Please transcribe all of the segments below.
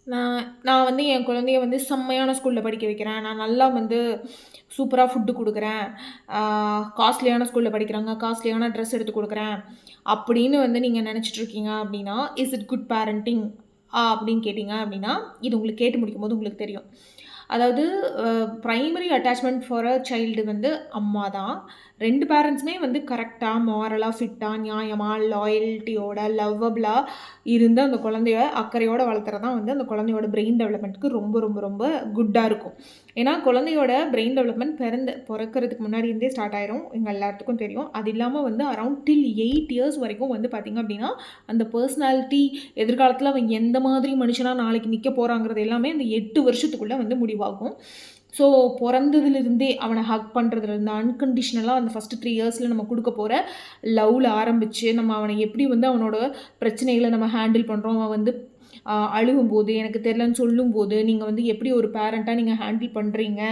நான் நான் வந்து என் குழந்தைய வந்து செம்மையான ஸ்கூல்ல படிக்க வைக்கிறேன். நான் நல்லா வந்து சூப்பரா ஃபுட்டு குடுக்குறேன். ஆ காஸ்ட்லியான ஸ்கூல்ல படிக்கிறாங்க. காஸ்ட்லியான ட்ரெஸ் எடுத்து குடுக்குறேன். அப்படின்னு வந்து நீங்க நெனச்சுட்ருக்கீங்க அப்படின்னா, இஸ் இட் குட் பேரண்டிங்? அப்படின்னு கேட்டீங்க அப்படின்னா, இது உங்களுக்கு கேட்டு முடிக்கும்போது உங்களுக்கு தெரியும். அதாவது அ primary attachment for a child வந்து அம்மா தான். 2 பேரண்ட்ஸுமே வந்து கரெக்ட்டா, மாரலா, ஃபிட்டா, நியாயமா, லாயல்ட்டியோட, லவ்வபிளா இருந்து அந்த குழந்தைய அக்கறையோட வளர்த்துறது தான் வந்து அந்த குழந்தையோட பிரெயின் டெவலப்மெண்ட்க்கு ரொம்ப ரொம்ப ரொம்ப குட்டா இருக்கும். ஏன்னா, குழந்தையோட பிரெயின் டெவலப்மெண்ட் பொறக்கறதுக்கு முன்னாடி இருந்தே ஸ்டார்ட் ஆயிரும். எங்க எல்லாத்துக்கும் தெரியும். அது இல்லாம வந்து அரவுண்ட் டில் 8 இயர்ஸ் வரைக்கும் வந்து பார்த்தீங்க அப்டின்னா, அந்த பெர்சனாலிட்டி எதிர்காலத்தில அவன் எந்த மாதிரி மனுஷனா நாளைக்கு நிக்க போறாங்கிறது எல்லாமே அந்த 8 வருஷத்துக்குள்ள வந்து முடிவாகும். ஸோ பொறந்ததுலருந்தே அவன ஹக் பண்றதுலருந்து அன்கண்டிஷனலா அந்த ஃபர்ஸ்ட் 3 இயர்ஸ்ல நம்ம குடுக்க போற லவ்ல ஆரம்பிச்சு, நம்ம அவன எப்படி வந்து அவனோட பிரச்சனைகள நம்ம ஹேண்டில் பண்றோம். அவன் வந்து அழுகும்போது, எனக்கு தெரியலன்னு சொல்லும்போது, நீங்க வந்து எப்படி ஒரு பேரண்ட்டா நீங்க ஹேண்டில் பண்றீங்க.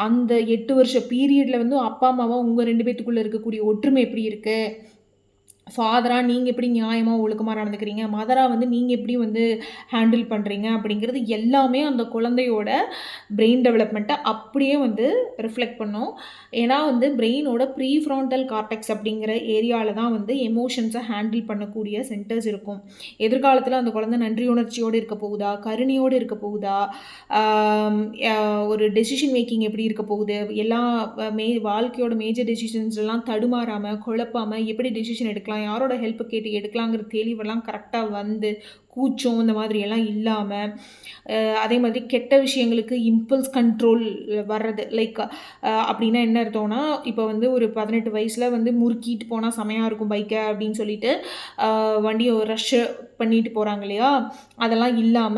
அந்த 8 வருஷ பீரியட்ல வந்து அப்பா, அம்மாவா உங்க 2 பேத்துக்குள்ள இருக்கக்கூடிய ஒற்றுமை எப்படி இருக்கு? ஃபாதரா நீங்க எப்படி நியாயமா, ஒழுக்கமா நடந்துக்கிறீங்க? மதரா வந்து நீங்க எப்படி வந்து ஹேண்டில் பண்றீங்க? அப்படிங்கிறது எல்லாமே அந்த குழந்தையோட பிரெயின் டெவலப்மெண்ட்ட அப்படியே வந்து ரிஃப்ளெக்ட் பண்ணும். ஏன்னா வந்து பிரெயினோட ப்ரீஃப்ரான்டல் கார்டெக்ஸ் அப்படிங்கிற ஏரியால தான் வந்து எமோஷன்ஸ ஹேண்டில் பண்ணக்கூடிய சென்டர்ஸ் இருக்கும். எதிர்காலத்தில அந்த குழந்தை நன்றியுணர்ச்சியோடு இருக்க போகுதா? கருணையோடு இருக்க போகுதா? ஆம் ய ஒரு டெசிஷன் மேக்கிங் எப்படி இருக்க போகுது? எல்லா வாழ்க்கையோட மேஜர் டெசிஷன்ஸ்லாம் தடுமாறாம, குழப்பாம எப்படி டெசிஷன் எடுக்கலாம்? யாரோட ஹெல்ப் கேட்டு எடுக்கலாங்கிற தெளிவெல்லாம் கரெக்ட்டா வந்து, கூச்சம் இந்த மாதிரியெல்லாம் இல்லாம, அதே மாதிரி கெட்ட விஷயங்களுக்கு இம்பல்ஸ் கண்ட்ரோல் வர்றது. லைக் அப்டின்னா என்ன அர்த்தம்னா, இப்போ வந்து ஒரு 18 வயசுல வந்து முறுக்கிட்டு போனா செமையா இருக்கும் பைக்க அப்டின்னு சொல்லிட்டு, வண்டிய ரஷ்ஷு பண்ணிட்டு போறாங்க இல்லையா? அதெல்லாம் இல்லாம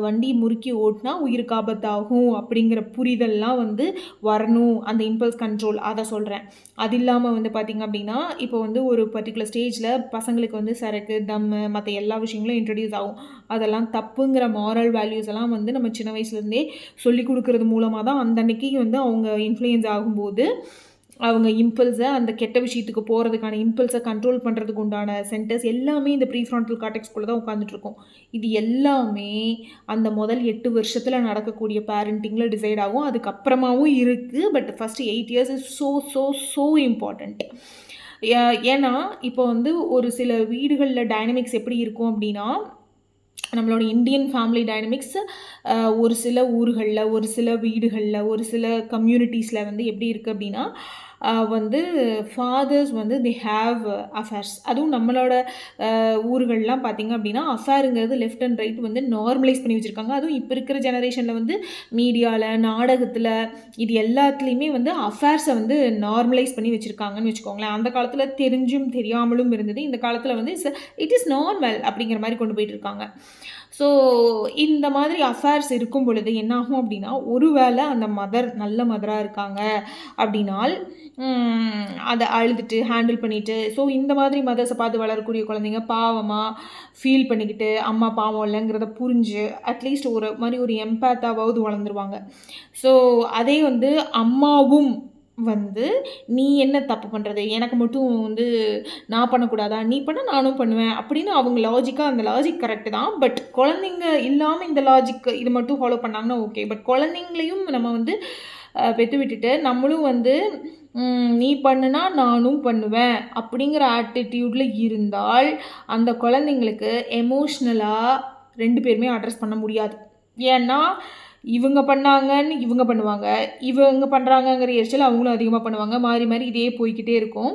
வண்டி முறுக்கி ஓட்டுனா உயிருக்கு ஆபத்தாகும் அப்படிங்கிற புரிதல்லாம் வந்து வரணும். அந்த இம்பல்ஸ் கண்ட்ரோல் அத சொல்றேன். அது இல்லாம வந்து பார்த்தீங்க அப்படின்னா, இப்போ வந்து ஒரு பர்ட்டிகுலர் ஸ்டேஜ்ல பசங்களுக்கு வந்து சரக்கு, தம்மு மத்த எல்லா விஷயங்களும் இன்ட்ரோடியூஸ் ஆகும். அதெல்லாம் தப்புங்கிற மாரல் வேல்யூஸ் எல்லாம் வந்து நம்ம சின்ன வயசுலேருந்தே சொல்லிக் குடுக்குறது மூலமா தான் அந்த அன்னைக்கு வந்து அவங்க இன்ஃப்ளூயன்ஸ் ஆகும்போது, அவங்க இம்பல்ஸ அந்த கெட்ட விஷயத்துக்கு போறதுக்கான இம்பல்ஸ கண்ட்ரோல் பண்றதுக்கு உண்டான சென்டர்ஸ் எல்லாமே இந்த ப்ரீஃப்ரான்டல் கார்டெக்ஸ்குள்ள தான் உட்காந்துட்டுருக்கும். இது எல்லாமே அந்த முதல் 8 வருஷத்துல நடக்கக்கூடிய பேரண்டிங்ல டிசைட் ஆகும். அதுக்கப்புறமாவும் இருக்கு. But first 8 years is so important. ஏ ஏன்னா, இப்போ வந்து ஒரு சில வீடுகள்ல டைனமிக்ஸ் எப்படி இருக்கும் அப்டின்னா, நம்மளோட இந்தியன் ஃபேமிலி டைனமிக்ஸ் ஒரு சில ஊர்கள்ல, ஒரு சில வீடுகள்ல, ஒரு சில கம்யூனிட்டீஸ்ல வந்து எப்படி இருக்கு அப்டின்னா, வந்து ஃபாதர்ஸ் வந்து தே ஹேவ் அஃபேர்ஸ். அதுவும் நம்மளோட ஊர்கள்லாம் பார்த்தீங்க அப்டின்னா, அஃபேர்ங்கிறது லெஃப்ட் அண்ட் ரைட் வந்து நார்மலைஸ் பண்ணி வச்சிருக்காங்க. அதுவும் இப்ப இருக்கிற ஜெனரேஷன்ல வந்து மீடியால, நாடகத்துல இது எல்லாத்துலயுமே வந்து அஃபேர்ஸ வந்து நார்மலைஸ் பண்ணி வச்சிருக்காங்கன்னு வச்சுக்கோங்களேன். அந்த காலத்துல தெரிஞ்சும் தெரியாமலும் இருந்தது. இந்த காலத்துல வந்து இட் இஸ் நார்மல் அப்படிங்கிற மாரி கொண்டு போயிட்டு இருக்காங்க. ஸோ இந்த மாதிரி அஃபேர்ஸ் இருக்கும் பொழுது என்னாகும் அப்டின்னா, ஒரு வேள அந்த மதர் நல்ல மதரா இருக்காங்க அப்டினால், அத அழுதுட்டு, ஹேண்டில் பண்ணிட்டு, ஸோ இந்த மாதிரி மதர்ஸ பார்த்து வளரக்கூடிய குழந்தைங்க பாவமா ஃபீல் பண்ணிக்கிட்டு, அம்மா பாவம் இல்லங்கிறத புரிஞ்சு, அட்லீஸ்ட் ஒரு மாரி ஒரு எம்பேத்தாவாவது வளர்ந்துருவாங்க. ஸோ அதே வந்து அம்மாவும் வந்து, "நீ என்ன தப்பு பண்றது? எனக்கு மட்டும் வந்து நான் பண்ணக்கூடாதா? நீ பண்ணா நானும் பண்ணுவேன்." அப்படின்னு அவங்க லாஜிக்கா அந்த லாஜிக் கரெக்ட் தான். பட் குழந்தைங்க இல்லாம இந்த லாஜிக் இது மட்டும் ஃபாலோ பண்ணாங்கன்னா ஓகே. பட் குழந்தைங்களையும் நம்ம வந்து பெத்து விட்டுட்டு, நம்மளும் வந்து "நீ பண்ணுனா நானும் பண்ணுவேன்." அப்படிங்கிற ஆட்டிட்யூட்ல இருந்தால், அந்த குழந்தைங்களுக்கு எமோஷனலா 2 பேருமே அட்ரஸ் பண்ண முடியாது. ஏன்னா, இவங்க பண்ணாங்கன்னு இவங்க பண்ணுவாங்க. இவங்க பண்றாங்கங்கிற எரிச்சல் அவங்களும் அதிகமா பண்ணுவாங்க. மாறி, மாறி இதே போய்க்கிட்டே இருக்கும்.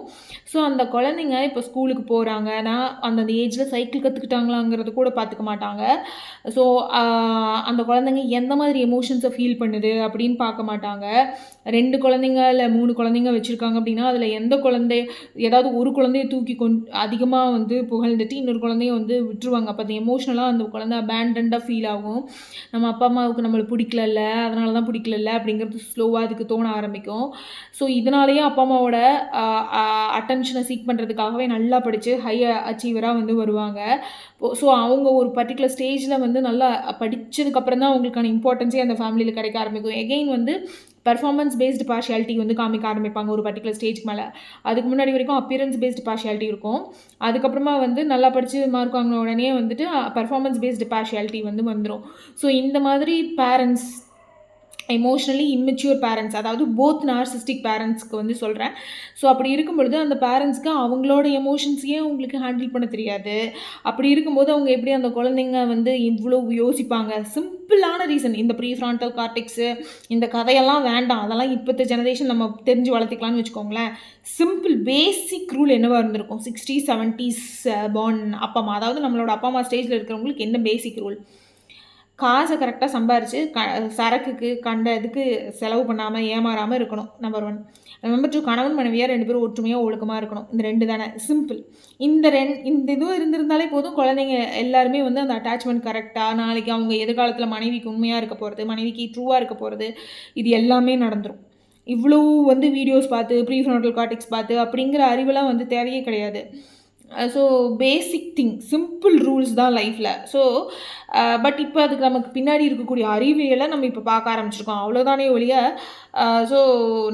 ஸோ, அந்த குழந்தைங்க இப்போ ஸ்கூலுக்கு போறாங்கன்னா, அந்தந்த ஏஜ்ல சைக்கிள் கத்துக்கிட்டாங்களாங்கிறத கூட பார்த்துக்க மாட்டாங்க. ஸோ, அ அந்த குழந்தைங்க எந்த மாதிரி எமோஷன்ஸ ஃபீல் பண்ணுது அப்படின்னு பார்க்க மாட்டாங்க. 2 குழந்தைங்க இல்ல 3 குழந்தைங்க வச்சிருக்காங்க அப்படின்னா, அதில எந்த குழந்தை ஏதாவது ஒரு குழந்தைய தூக்கி அதிகமா வந்து புகழ்ந்துட்டு, இன்னொரு குழந்தைய வந்து விட்டுருவாங்க. அப்ப அது எமோஷனலா அந்த குழந்தை அபேண்டன்டா ஃபீல் ஆகும். நம்ம அப்பா, அம்மாவுக்கு நம்மள பிடிக்கலல்ல, அதனால தான் பிடிக்கலல்ல அப்படிங்கிறது ஸ்லோவா அதுக்கு தோண ஆரம்பிக்கும். ஸோ, இதனாலேயே அப்பா, அம்மாவோட அ அ அட்டென்ஷன சீக் பண்றதுக்காகவே நல்லா படிச்சு ஹை அச்சீவரா வந்து வருவாங்க. ஸோ, அவங்க ஒரு பர்ட்டிகுலர் ஸ்டேஜ்ல வந்து நல்லா படிச்சதுக்கப்புறம் தான் அவங்களுக்கான இம்பார்ட்டன்ஸே அந்த ஃபேமிலில கிடைக்க ஆரம்பிக்கும். எகைன் வந்து பெர்ஃபார்மன்ஸ் பேஸ்டு பார்ஷியாலிட்டி வந்து காமிக்க ஆரம்பிப்பாங்க ஒரு பர்டிகுலர் ஸ்டேஜ்க்கு மேலே. அதுக்கு முன்னாடி வரைக்கும் அப்பியரன்ஸ் பேஸ்டு பார்ஷியாலிட்டி இருக்கும். அதுக்கப்புறமா வந்து நல்லா படித்து மார்க் வாங்கின உடனே வந்துட்டு பெர்ஃபார்மன்ஸ் பேஸ்டு பார்ஷியாலிட்டி வந்து வந்துடும். ஸோ இந்த மாதிரி பேரண்ட்ஸ், எமோஷ்னலி இம்மெச்சூர் பேரண்ட்ஸ், அதாவது போத் நார்சிஸ்டிக் பேரண்ட்ஸ்க்கு வந்து சொல்கிறேன். ஸோ அப்படி இருக்கும் பொழுது அந்த பேரண்ட்ஸ்க்கு அவங்களோட எமோஷன்ஸையே அவங்களுக்கு ஹேண்டில் பண்ண தெரியாது. அப்படி இருக்கும்போது அவங்க எப்படி அந்த குழந்தைங்க வந்து இவ்வளோ யோசிப்பாங்க? சிம்பிளான ரீசன், இந்த ப்ரீஃப்ரான்டல் கார்டெக்ஸு இந்த கதையெல்லாம் வேண்டாம். அதெல்லாம் இப்போத்த ஜெனரேஷன் நம்ம தெரிஞ்சு வளர்த்திக்கலாம்னு வச்சுக்கோங்களேன். சிம்பிள் பேசிக் ரூல் என்னவாக இருந்திருக்கும்? 60s 70s பார்ன் அப்பா அம்மா, அதாவது நம்மளோட அப்பா அம்மா ஸ்டேஜில் இருக்கிறவங்களுக்கு என்ன பேசிக் ரூல்? காசை கரெக்டாக சம்பாரித்து சரக்குக்கு கண்ட இதுக்கு செலவு பண்ணாமல் ஏமாறாமல் இருக்கணும். நம்பர் 1. நம்பர் 2, கணவன் மனைவியாக 2 பேரும் ஒற்றுமையாக ஒழுக்கமாக இருக்கணும். இந்த 2 தானே சிம்பிள். இந்த இதுவும் இருந்திருந்தாலே போதும். குழந்தைங்க எல்லாருமே வந்து அந்த அட்டாச்மெண்ட் கரெக்டாக, நாளைக்கு அவங்க எதிர்காலத்தில் மனைவிக்கு உண்மையாக இருக்க போகிறது, மனைவிக்கு ட்ரூவாக இருக்க போகிறது, இது எல்லாமே நடந்துடும். இவ்வளோ வந்து வீடியோஸ் பார்த்து ப்ரீஃப்ரான்டல் கார்டெக்ஸ் பார்த்து அப்படிங்கிற அறிவெல்லாம் வந்து தேவையே கிடையாது. So basic thing, simple rules தான் லைஃப்பில். ஸோ பட் இப்போ அதுக்கு நமக்கு பின்னாடி இருக்கக்கூடிய அறிவியலை நம்ம இப்போ பார்க்க ஆரம்பிச்சிருக்கோம். அவ்வளோதானே ஒழிய ஸோ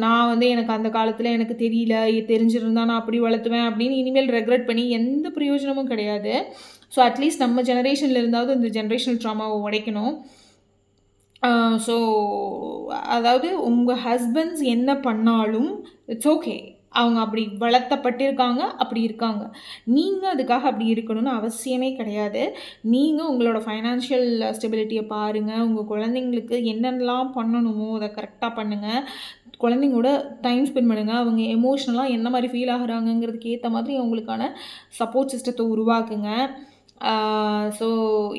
நான் வந்து எனக்கு அந்த காலத்தில் எனக்கு தெரியல, தெரிஞ்சிருந்தா நான் அப்படி வளர்த்துவேன் அப்படின்னு இனிமேல் ரெக்ரெட் பண்ணி எந்த பிரயோஜனமும் கிடையாது. ஸோ அட்லீஸ்ட் நம்ம ஜெனரேஷனில் இருந்தாவது இந்த ஜென்ரேஷனல் ட்ராமாவை உடைக்கணும். ஸோ அதாவது உங்கள் ஹஸ்பண்ட்ஸ் என்ன பண்ணாலும் இட்ஸ் ஓகே. அவங்க அப்படி வளர்த்தப்பட்டிருக்காங்க, அப்படி இருக்காங்க. நீங்கள் அதுக்காக அப்படி இருக்கணும்னு அவசியமே கிடையாது. நீங்கள் உங்களோட ஃபைனான்ஷியல் ஸ்டெபிலிட்டியை பாருங்கள். உங்கள் குழந்தைங்களுக்கு என்னென்னலாம் பண்ணணுமோ அதை கரெக்டாக பண்ணுங்கள். குழந்தைங்களோட டைம் ஸ்பெண்ட் பண்ணுங்கள். அவங்க எமோஷ்னலாக என்ன மாதிரி ஃபீல் ஆகுறாங்கங்கிறதுக்கு ஏற்ற மாதிரி அவங்களுக்கான சப்போர்ட் சிஸ்டத்தை உருவாக்குங்க. ஸோ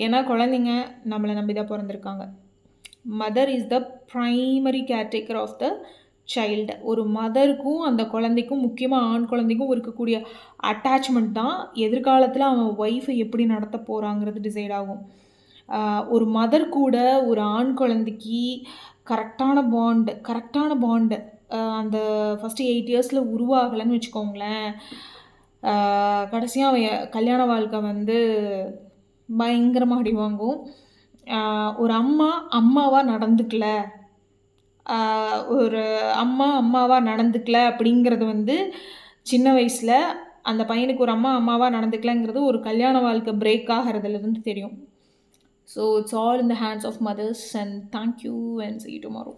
ஏன்னா குழந்தைங்க நம்மளை நம்பி தான் பிறந்திருக்காங்க. Mother is the primary caretaker of the child. ஒரு மதருக்கும் அந்த குழந்தைக்கும், முக்கியமாக ஆண் குழந்தைக்கும் இருக்கக்கூடிய அட்டாச்மெண்ட் தான் எதிர்காலத்தில் அவன் ஒய்ஃபை எப்படி நடத்த போகிறாங்கிறது டிசைட் ஆகும். ஒரு மதர் கூட ஒரு ஆண் குழந்தைக்கு கரெக்டான பாண்டு அந்த ஃபஸ்ட்டு 8 இயர்ஸில் உருவாகலைன்னு வச்சுக்கோங்களேன், கடைசியாக அவன் கல்யாண வாழ்க்கை வந்து பயங்கரமாக அடி வாங்கும். ஒரு அம்மாவாக நடந்துக்கல, ஒரு அம்மாவாக நடந்துக்கல அப்படிங்கிறது வந்து சின்ன வயசில் அந்த பையனுக்கு ஒரு அம்மாவாக நடந்துக்கலங்கிறது ஒரு கல்யாண வாழ்க்கை பிரேக் ஆகிறதுலேருந்து தெரியும். So it's all in the hands of mothers. And thank you and see you tomorrow.